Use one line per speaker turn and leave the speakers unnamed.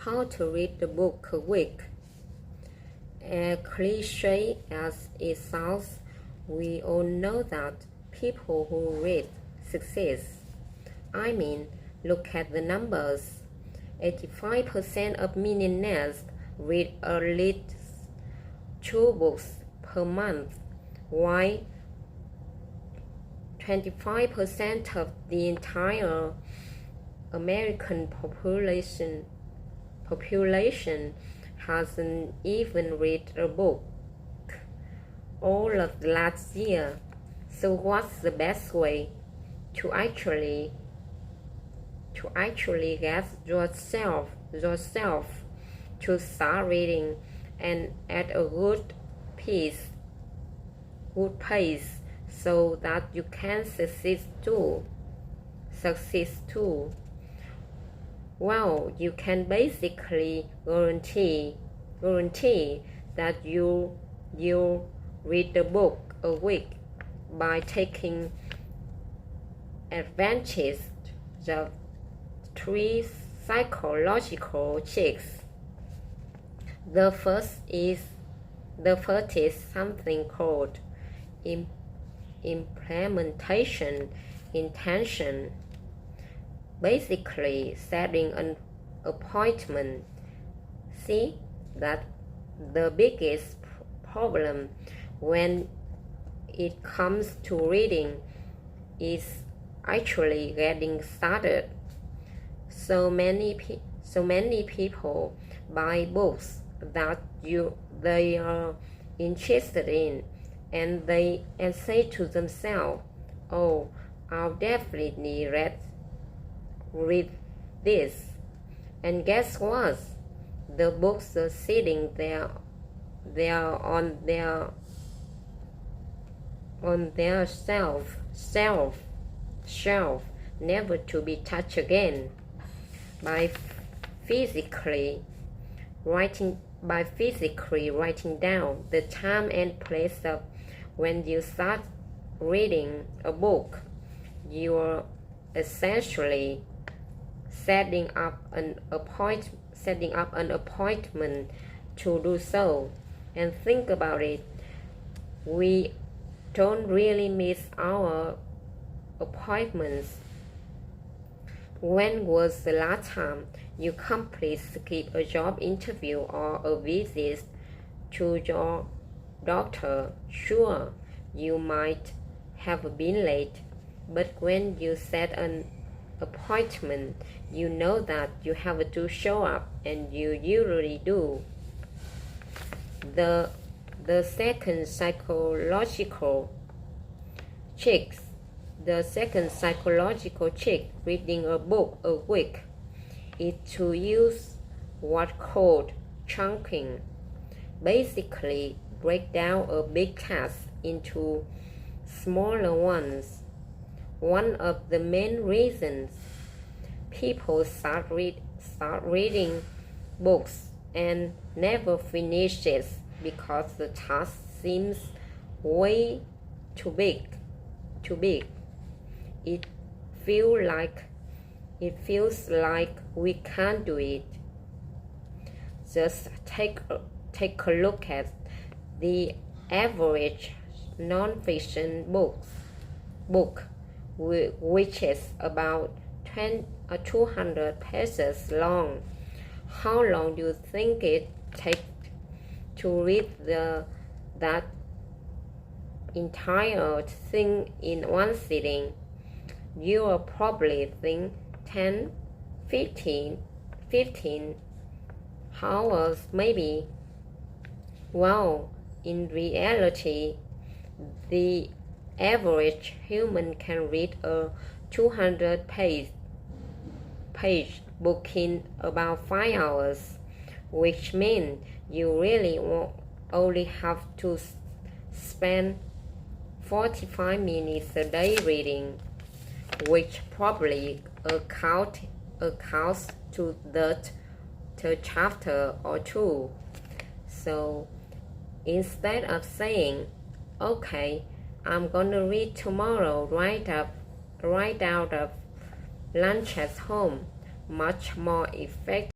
how to read a book a week. As cliche as it sounds, we all know that people who read succeed. I mean, look at the numbers. 85% of millionaires read at least 2 books per month, while 25% of the entire American population hasn't even read a book all of last year. So what's the best way to actually get yourself to start reading and at a good pace so that you can succeed too? Well, you can basically guarantee that you'll read a book a week by taking advantage of 3 psychological checks. The first is something called implementation intention. Basically, setting an appointment. See, that the biggest problem when it comes to reading is actually getting started. So many people buy books that they are interested in, and say to themselves, "Oh, I'll definitely read this." And guess what? The books are sitting there on their shelf, never to be touched again. By physically writing down the time and place of when you start reading a book, you are essentially setting up an appointment to do so. And think about it, we don't really miss our appointments. When was the last time you completely skipped a job interview or a visit to your doctor? Sure, you might have been late, but when you set an appointment, you know that you have to show up, and you usually do. The second psychological check reading a book a week is to use what's called chunking. Basically, break down a big task into smaller ones. One of the main reasons people start reading books and never finish it because the task seems way too big. It feels like we can't do it. Just take a look at the average non-fiction book, which is about 200 pages long. How long do you think it takes to read that entire thing in one sitting? You will probably think 10, 15 hours maybe. Well, in reality, the average human can read a 200-page book in about 5 hours, which means you really only have to spend 45 minutes a day reading, which probably accounts to the chapter or 2. So instead of saying, "Okay, I'm gonna read tomorrow right out of lunch at home," much more effective